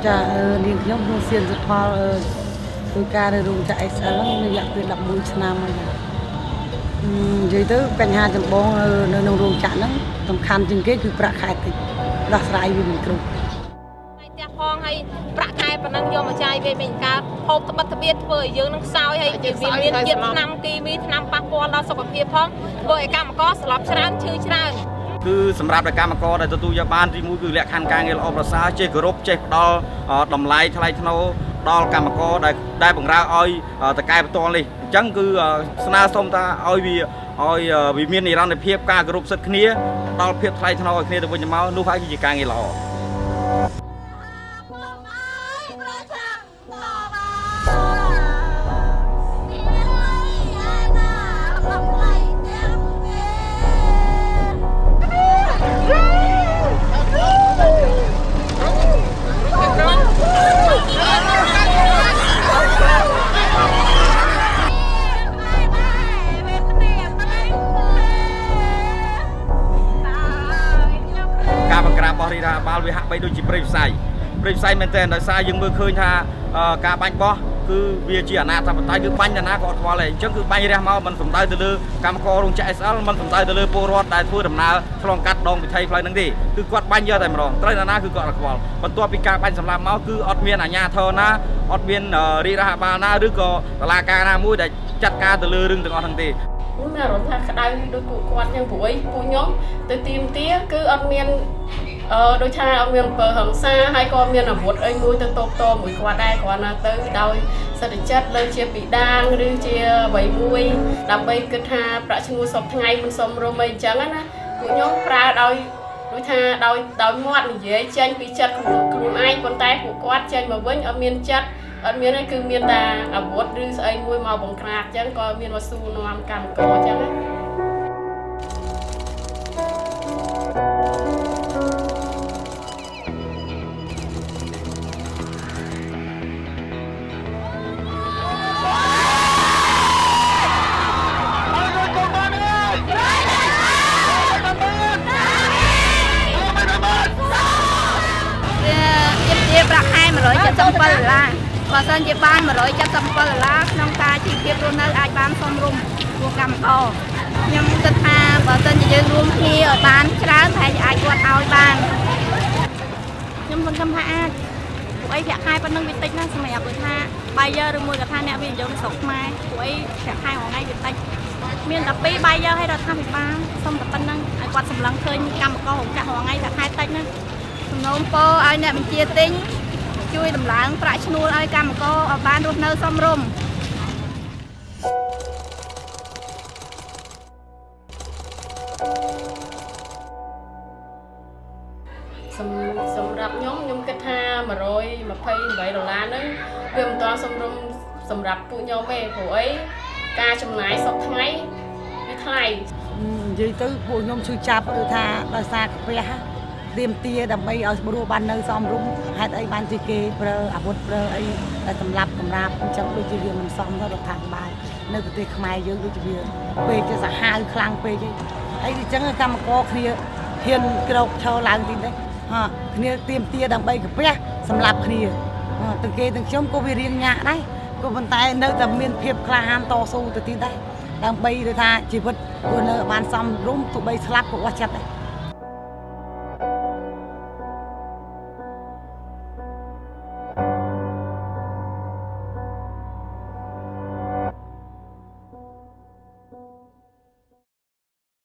ចានាងខ្ញុំក្នុងសៀនសុផលធ្វើការនៅរោងចក្រ SL រយៈពេល11ឆ្នាំហើយនិយាយទៅបញ្ហាចម្បងនៅក្នុងរោងចក្រហ្នឹងសំខាន់ជាងគេគឺប្រាក់ខែតិចដោះស្រាយវាមិនគ្រប់ហើយផ្ទះផងហើយប្រាក់ខែប៉ុណ្ណឹងយកមកចាយវាមិនកើតហូបត្បិតត្បៀតធ្វើឲ្យយើងនឹងខ្សោយហើយវាមានជាតិថ្នាំគីមីថ្នាំប៉ះពាល់ដល់សុខភាពផងធ្វើឲ្យកម្មករស្លាប់ច្រើនឈឺច្រើនគឺសម្រាប់កម្មករដែលទទួលយកបានទីមួយគឺលក្ខខណ្ឌការងារល្អប្រសើរចេះគោរពចេះផ្ដល់តម្លៃថ្លៃថ្នូរដល់កម្មករដែលបង្រើឲ្យតកែបន្ទាល់នេះអញ្ចឹងគឺស្នើសុំថាឲ្យវាមាននិរន្តរភាពការគោរពសិទ្ធិគ្នាដល់ភាពថ្លៃថ្នូរឲ្យគ្នាទៅវិញទៅមកនោះហើយគឺជាការងារល្អការបង្ក្រាបបោះរីរាបាលវាហាក់បីដូចជាព្រៃផ្សៃមែនទែនដោយសារយើងមើលឃើញថាការបាញ់បោះគឺវាជាអាណាធិបតេយ្យគឺបាញ់ណាក៏អត់ខ្វល់ដែរអញ្ចឹងគឺបាញ់រះមកមិនសំដៅទៅលើកម្មកររោងចក្រ SL មិនសំដៅទៅលើពលរដ្ឋដែលធ្វើដំណើរឆ្លងកាត់ដងវិថីផ្លូវហ្នឹងទេគឺគាត់បាញ់យកតែម្ដងត្រូវណាគឺគាត់អត់ខ្វល់បន្ទាប់ពីការបាញ់សម្លាប់មកគឺអត់មានអាជ្ញាធរណាអត់មានរាជរដ្ឋាភិបាលណាឬក៏តុលាការណាមួយដែលចាត់ការទៅលើរឿងទាំងអស់ហ្នឹងទេមានអារម្មណ៍ថាក្តៅដូចពួកគាត់យ៉ាងព្រួយពួកខ្ញុំទៅទីមទាគឺអត់មានដូចថាអត់មានអំពើហិង្សាហើយក៏មានអាវុធអីមួយទៅតបតមួយគាត់ដែរគ្រាន់តែទៅដោយសិទ្ធិចិត្តលើជាពីដាងឬជាអ្វីមួយដើម្បីគិតថាប្រាក់ឈ្នួលសពថ្ងៃមិនសមរម្យអីអញ្ចឹងណាពួកខ្ញុំប្រើដោយដូចថាដោយមាត់និយាយចេញពីចិត្តខ្លួនឯងប៉ុន្តែពួកគាត់ចេញមកវិញអត់មានចិត្តអត់មានទេគឺមានតែអាវុធឬស្អីមួយមកបង្ក្រាបអញ្ចឹងក៏មានមកស៊ូនាំកម្មករអញ្ចឹងណាប្រាក់ខែ$177បើសិនជាបាន$177ក្នុងការជីវភាពរស់នៅអាចបានសមរម្យពួកកម្មករខ្ញុំគិតថាបើសិនជាយើងរួមគ្នាឲ្យបានច្រើនតែអាចគាត់ឲ្យបានខ្ញុំសង្ឃឹមថាអាចពួកអីប្រាក់ខែប៉ុណ្ណឹងវាតិចណាស់សម្រាប់ដូចថាបាយយើឬមួយក៏ថាអ្នកវិនិយោគស្រុកខ្មែរពួកអីប្រាក់ខែមួយថ្ងៃវាតិចមានតែ2បាយយើឲ្យរដ្ឋាភិបាលសុំតែប៉ុណ្ណឹងឲ្យគាត់សម្លឹងឃើញកម្មកររោងចក្រមួយថ្ងៃប្រាក់ខែតិចណាស់សំណូមពរឲ្យអ្នកបញ្ជាទិញជួយតម្លើងប្រាក់ឈ្នួលឲ្យកម្មករឲ្យបានរស់នៅសមរម្យសម្រាប់ខ្ញុំគិតថា$128ហ្នឹងវាមិនទាន់សមរម្យសម្រាប់ពួកខ្ញុំទេព្រោះអីការចំណាយសពថ្ងៃវាថ្លៃនិយាយទៅពួកខ្ញុំឈឺចាប់ឬថាដោយសារកាពះទៀមទាដើម្បីឲ្យស្រួលបាននៅសមរម្យហេតុអីបានជាគេប្រើអាវុធប្រើអីដែលសម្លាប់កម្រាបអញ្ចឹងដូចជាវាមិនសមទៅរដ្ឋាភិបាលនៅប្រទេសខ្មែរយើងដូចជាវាពេកជាសាហាវខ្លាំងពេកអីអញ្ចឹងកម្មករគ្នាហ៊ានក្រោកឈរឡើងទីនេះគ្នាទៀមទាដើម្បីកាពះសម្លាប់គ្នាទាំងគេទាំងខ្ញុំក៏វារៀងញាក់ដែរក៏ប៉ុន្តែនៅតែមានភាពក្លាហានតស៊ូទៅទៀតដែរដើម្បីថាជីវិតរស់នៅបានសមរម្យទោះបីស្លាប់ក៏អស់ចិត្តដែរ